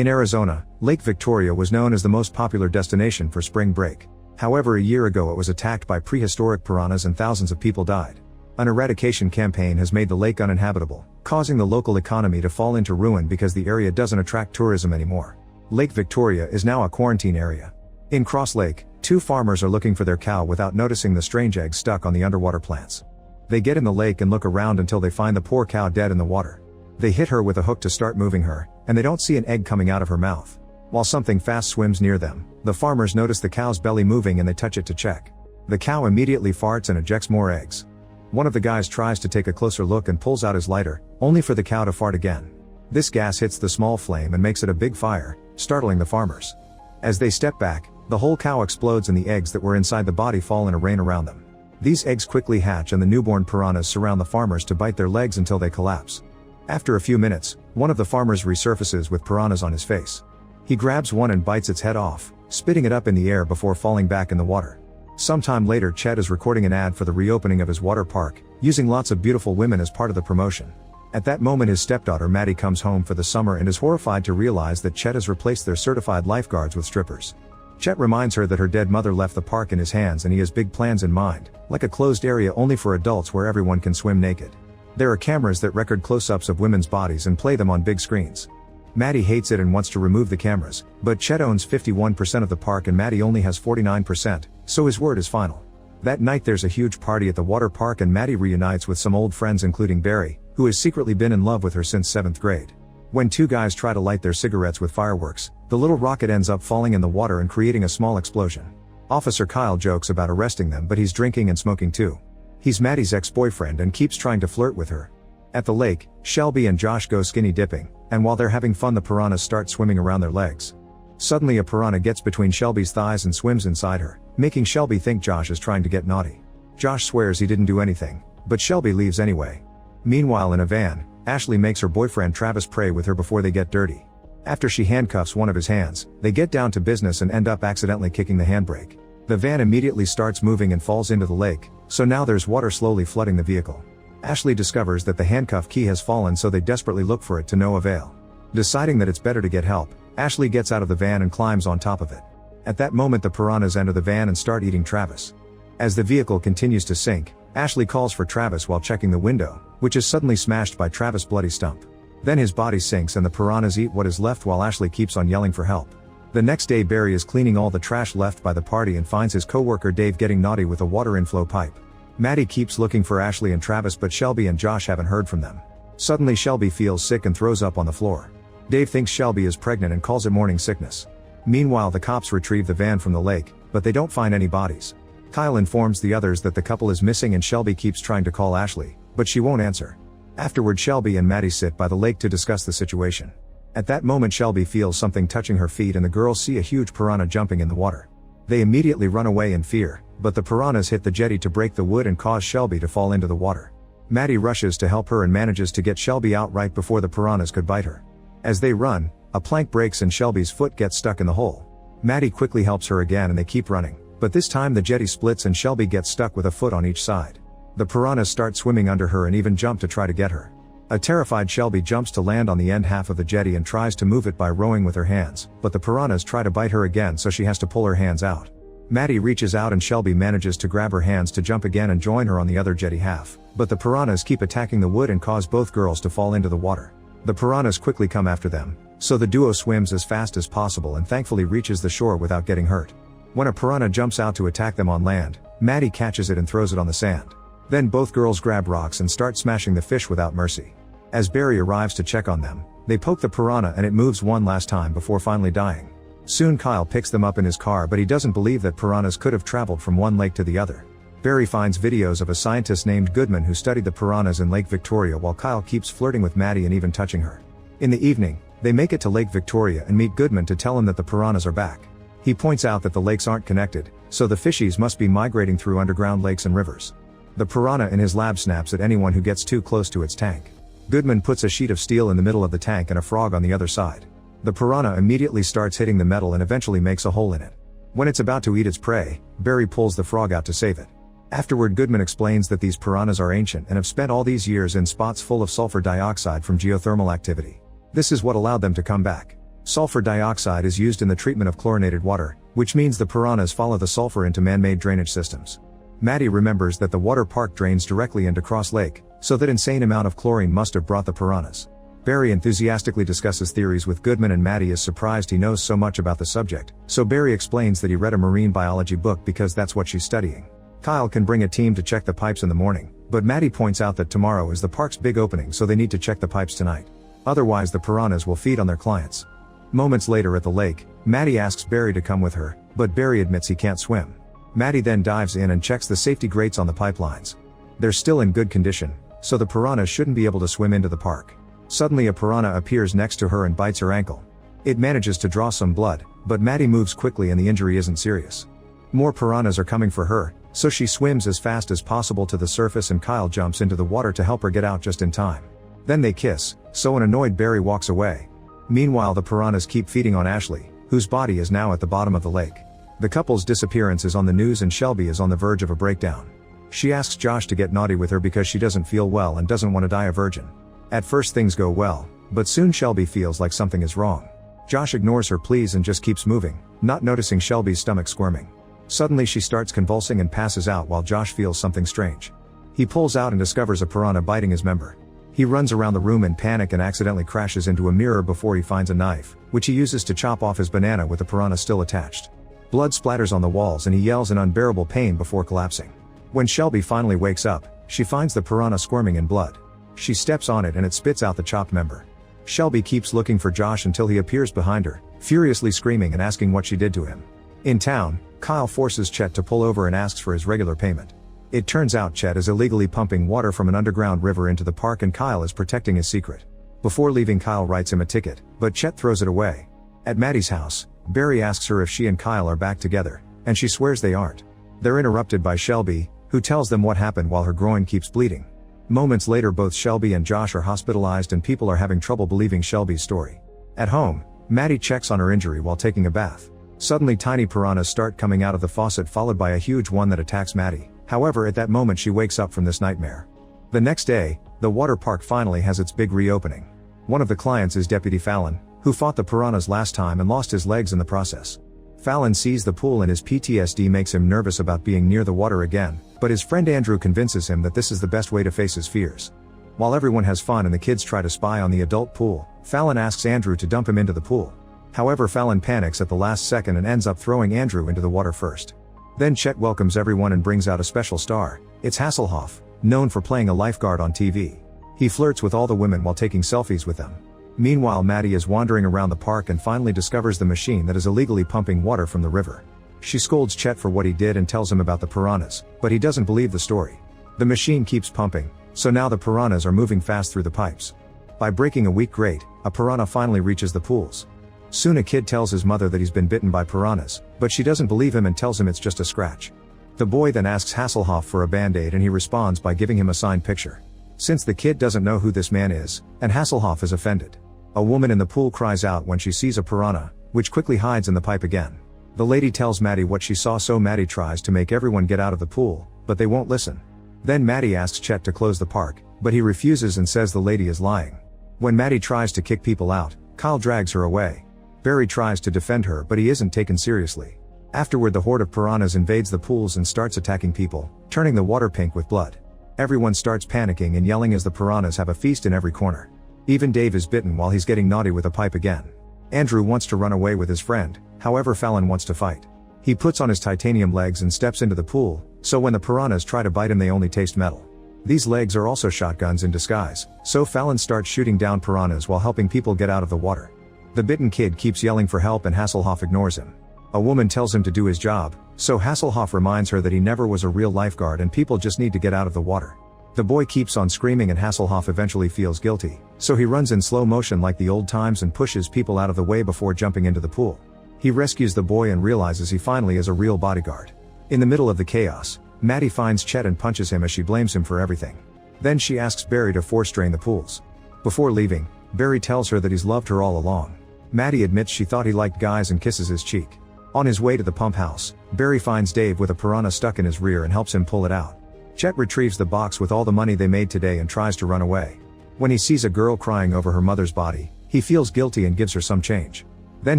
In Arizona, Lake Victoria was known as the most popular destination for spring break. However, a year ago it was attacked by prehistoric piranhas and thousands of people died. An eradication campaign has made the lake uninhabitable, causing the local economy to fall into ruin because the area doesn't attract tourism anymore. Lake Victoria is now a quarantine area. In Cross Lake, two farmers are looking for their cow without noticing the strange eggs stuck on the underwater plants. They get in the lake and look around until they find the poor cow dead in the water. They hit her with a hook to start moving her, and they don't see an egg coming out of her mouth. While something fast swims near them, the farmers notice the cow's belly moving and they touch it to check. The cow immediately farts and ejects more eggs. One of the guys tries to take a closer look and pulls out his lighter, only for the cow to fart again. This gas hits the small flame and makes it a big fire, startling the farmers. As they step back, the whole cow explodes and the eggs that were inside the body fall in a rain around them. These eggs quickly hatch and the newborn piranhas surround the farmers to bite their legs until they collapse. After a few minutes, one of the farmers resurfaces with piranhas on his face. He grabs one and bites its head off, spitting it up in the air before falling back in the water. Sometime later, Chet is recording an ad for the reopening of his water park, using lots of beautiful women as part of the promotion. At that moment, his stepdaughter Maddie comes home for the summer and is horrified to realize that Chet has replaced their certified lifeguards with strippers. Chet reminds her that her dead mother left the park in his hands and he has big plans in mind, like a closed area only for adults where everyone can swim naked. There are cameras that record close-ups of women's bodies and play them on big screens. Maddie hates it and wants to remove the cameras, but Chet owns 51% of the park and Maddie only has 49%, so his word is final. That night there's a huge party at the water park and Maddie reunites with some old friends including Barry, who has secretly been in love with her since 7th grade. When two guys try to light their cigarettes with fireworks, the little rocket ends up falling in the water and creating a small explosion. Officer Kyle jokes about arresting them, but he's drinking and smoking too. He's Maddie's ex-boyfriend and keeps trying to flirt with her. At the lake, Shelby and Josh go skinny dipping, and while they're having fun the piranhas start swimming around their legs. Suddenly a piranha gets between Shelby's thighs and swims inside her, making Shelby think Josh is trying to get naughty. Josh swears he didn't do anything, but Shelby leaves anyway. Meanwhile in a van, Ashley makes her boyfriend Travis pray with her before they get dirty. After she handcuffs one of his hands, they get down to business and end up accidentally kicking the handbrake. The van immediately starts moving and falls into the lake, so now there's water slowly flooding the vehicle. Ashley discovers that the handcuff key has fallen, so they desperately look for it to no avail. Deciding that it's better to get help, Ashley gets out of the van and climbs on top of it. At that moment the piranhas enter the van and start eating Travis. As the vehicle continues to sink, Ashley calls for Travis while checking the window, which is suddenly smashed by Travis' bloody stump. Then his body sinks and the piranhas eat what is left while Ashley keeps on yelling for help. The next day Barry is cleaning all the trash left by the party and finds his coworker Dave getting naughty with a water inflow pipe. Maddie keeps looking for Ashley and Travis, but Shelby and Josh haven't heard from them. Suddenly Shelby feels sick and throws up on the floor. Dave thinks Shelby is pregnant and calls it morning sickness. Meanwhile the cops retrieve the van from the lake, but they don't find any bodies. Kyle informs the others that the couple is missing and Shelby keeps trying to call Ashley, but she won't answer. Afterward Shelby and Maddie sit by the lake to discuss the situation. At that moment Shelby feels something touching her feet and the girls see a huge piranha jumping in the water. They immediately run away in fear, but the piranhas hit the jetty to break the wood and cause Shelby to fall into the water. Maddie rushes to help her and manages to get Shelby out right before the piranhas could bite her. As they run, a plank breaks and Shelby's foot gets stuck in the hole. Maddie quickly helps her again and they keep running, but this time the jetty splits and Shelby gets stuck with a foot on each side. The piranhas start swimming under her and even jump to try to get her. A terrified Shelby jumps to land on the end half of the jetty and tries to move it by rowing with her hands, but the piranhas try to bite her again, so she has to pull her hands out. Maddie reaches out and Shelby manages to grab her hands to jump again and join her on the other jetty half, but the piranhas keep attacking the wood and cause both girls to fall into the water. The piranhas quickly come after them, so the duo swims as fast as possible and thankfully reaches the shore without getting hurt. When a piranha jumps out to attack them on land, Maddie catches it and throws it on the sand. Then both girls grab rocks and start smashing the fish without mercy. As Barry arrives to check on them, they poke the piranha and it moves one last time before finally dying. Soon Kyle picks them up in his car, but he doesn't believe that piranhas could have traveled from one lake to the other. Barry finds videos of a scientist named Goodman who studied the piranhas in Lake Victoria while Kyle keeps flirting with Maddie and even touching her. In the evening, they make it to Lake Victoria and meet Goodman to tell him that the piranhas are back. He points out that the lakes aren't connected, so the fishies must be migrating through underground lakes and rivers. The piranha in his lab snaps at anyone who gets too close to its tank. Goodman puts a sheet of steel in the middle of the tank and a frog on the other side. The piranha immediately starts hitting the metal and eventually makes a hole in it. When it's about to eat its prey, Barry pulls the frog out to save it. Afterward, Goodman explains that these piranhas are ancient and have spent all these years in spots full of sulfur dioxide from geothermal activity. This is what allowed them to come back. Sulfur dioxide is used in the treatment of chlorinated water, which means the piranhas follow the sulfur into man-made drainage systems. Maddie remembers that the water park drains directly into Cross Lake, so that insane amount of chlorine must have brought the piranhas. Barry enthusiastically discusses theories with Goodman, and Maddie is surprised he knows so much about the subject, so Barry explains that he read a marine biology book because that's what she's studying. Kyle can bring a team to check the pipes in the morning, but Maddie points out that tomorrow is the park's big opening, so they need to check the pipes tonight. Otherwise the piranhas will feed on their clients. Moments later at the lake, Maddie asks Barry to come with her, but Barry admits he can't swim. Maddie then dives in and checks the safety grates on the pipelines. They're still in good condition, so the piranhas shouldn't be able to swim into the park. Suddenly a piranha appears next to her and bites her ankle. It manages to draw some blood, but Maddie moves quickly and the injury isn't serious. More piranhas are coming for her, so she swims as fast as possible to the surface and Kyle jumps into the water to help her get out just in time. Then they kiss, so an annoyed Barry walks away. Meanwhile the piranhas keep feeding on Ashley, whose body is now at the bottom of the lake. The couple's disappearance is on the news and Shelby is on the verge of a breakdown. She asks Josh to get naughty with her because she doesn't feel well and doesn't want to die a virgin. At first things go well, but soon Shelby feels like something is wrong. Josh ignores her pleas and just keeps moving, not noticing Shelby's stomach squirming. Suddenly she starts convulsing and passes out while Josh feels something strange. He pulls out and discovers a piranha biting his member. He runs around the room in panic and accidentally crashes into a mirror before he finds a knife, which he uses to chop off his banana with the piranha still attached. Blood splatters on the walls and he yells in unbearable pain before collapsing. When Shelby finally wakes up, she finds the piranha squirming in blood. She steps on it and it spits out the chopped member. Shelby keeps looking for Josh until he appears behind her, furiously screaming and asking what she did to him. In town, Kyle forces Chet to pull over and asks for his regular payment. It turns out Chet is illegally pumping water from an underground river into the park and Kyle is protecting his secret. Before leaving, Kyle writes him a ticket, but Chet throws it away. At Maddie's house, Barry asks her if she and Kyle are back together, and she swears they aren't. They're interrupted by Shelby, who tells them what happened while her groin keeps bleeding. Moments later both Shelby and Josh are hospitalized and people are having trouble believing Shelby's story. At home, Maddie checks on her injury while taking a bath. Suddenly tiny piranhas start coming out of the faucet followed by a huge one that attacks Maddie. However, at that moment she wakes up from this nightmare. The next day, the water park finally has its big reopening. One of the clients is Deputy Fallon, who fought the piranhas last time and lost his legs in the process. Fallon sees the pool and his PTSD makes him nervous about being near the water again, but his friend Andrew convinces him that this is the best way to face his fears. While everyone has fun and the kids try to spy on the adult pool, Fallon asks Andrew to dump him into the pool. However, Fallon panics at the last second and ends up throwing Andrew into the water first. Then Chet welcomes everyone and brings out a special star. It's Hasselhoff, known for playing a lifeguard on TV. He flirts with all the women while taking selfies with them. Meanwhile, Maddie is wandering around the park and finally discovers the machine that is illegally pumping water from the river. She scolds Chet for what he did and tells him about the piranhas, but he doesn't believe the story. The machine keeps pumping, so now the piranhas are moving fast through the pipes. By breaking a weak grate, a piranha finally reaches the pools. Soon a kid tells his mother that he's been bitten by piranhas, but she doesn't believe him and tells him it's just a scratch. The boy then asks Hasselhoff for a band-aid and he responds by giving him a signed picture. Since the kid doesn't know who this man is, and Hasselhoff is offended. A woman in the pool cries out when she sees a piranha, which quickly hides in the pipe again. The lady tells Maddie what she saw, so Maddie tries to make everyone get out of the pool, but they won't listen. Then Maddie asks Chet to close the park, but he refuses and says the lady is lying. When Maddie tries to kick people out, Kyle drags her away. Barry tries to defend her but he isn't taken seriously. Afterward, the horde of piranhas invades the pools and starts attacking people, turning the water pink with blood. Everyone starts panicking and yelling as the piranhas have a feast in every corner. Even Dave is bitten while he's getting naughty with a pipe again. Andrew wants to run away with his friend, however Fallon wants to fight. He puts on his titanium legs and steps into the pool, so when the piranhas try to bite him they only taste metal. These legs are also shotguns in disguise, so Fallon starts shooting down piranhas while helping people get out of the water. The bitten kid keeps yelling for help and Hasselhoff ignores him. A woman tells him to do his job, so Hasselhoff reminds her that he never was a real lifeguard and people just need to get out of the water. The boy keeps on screaming and Hasselhoff eventually feels guilty, so he runs in slow motion like the old times and pushes people out of the way before jumping into the pool. He rescues the boy and realizes he finally is a real bodyguard. In the middle of the chaos, Maddie finds Chet and punches him as she blames him for everything. Then she asks Barry to force drain the pools. Before leaving, Barry tells her that he's loved her all along. Maddie admits she thought he liked guys and kisses his cheek. On his way to the pump house, Barry finds Dave with a piranha stuck in his rear and helps him pull it out. Chet retrieves the box with all the money they made today and tries to run away. When he sees a girl crying over her mother's body, he feels guilty and gives her some change. Then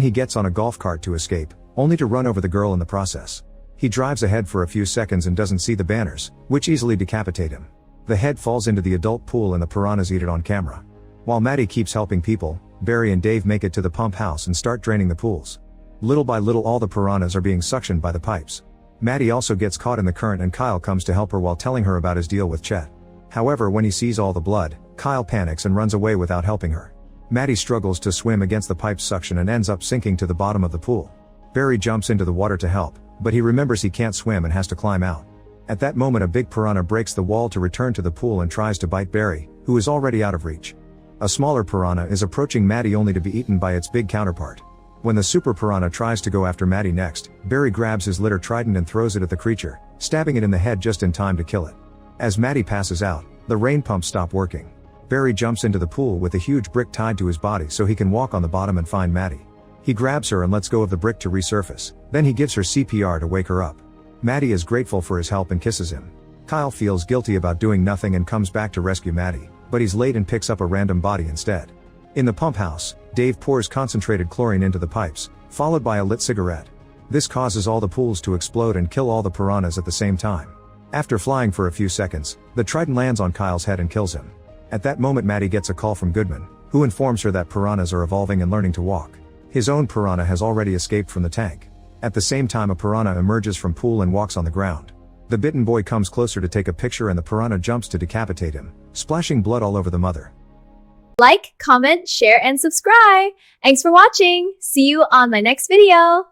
he gets on a golf cart to escape, only to run over the girl in the process. He drives ahead for a few seconds and doesn't see the banners, which easily decapitate him. The head falls into the adult pool and the piranhas eat it on camera. While Maddie keeps helping people, Barry and Dave make it to the pump house and start draining the pools. Little by little all the piranhas are being suctioned by the pipes. Maddie also gets caught in the current and Kyle comes to help her while telling her about his deal with Chet. However, when he sees all the blood, Kyle panics and runs away without helping her. Maddie struggles to swim against the pipe's suction and ends up sinking to the bottom of the pool. Barry jumps into the water to help, but he remembers he can't swim and has to climb out. At that moment a big piranha breaks the wall to return to the pool and tries to bite Barry, who is already out of reach. A smaller piranha is approaching Maddie only to be eaten by its big counterpart. When the super piranha tries to go after Maddie next, Barry grabs his litter trident and throws it at the creature, stabbing it in the head just in time to kill it. As Maddie passes out, the rain pumps stop working. Barry jumps into the pool with a huge brick tied to his body so he can walk on the bottom and find Maddie. He grabs her and lets go of the brick to resurface, then he gives her CPR to wake her up. Maddie is grateful for his help and kisses him. Kyle feels guilty about doing nothing and comes back to rescue Maddie, but he's late and picks up a random body instead. In the pump house, Dave pours concentrated chlorine into the pipes, followed by a lit cigarette. This causes all the pools to explode and kill all the piranhas at the same time. After flying for a few seconds, the trident lands on Kyle's head and kills him. At that moment Maddie gets a call from Goodman, who informs her that piranhas are evolving and learning to walk. His own piranha has already escaped from the tank. At the same time a piranha emerges from pool and walks on the ground. The bitten boy comes closer to take a picture and the piranha jumps to decapitate him, splashing blood all over the mother. Like, comment, share, and subscribe. Thanks for watching. See you on my next video.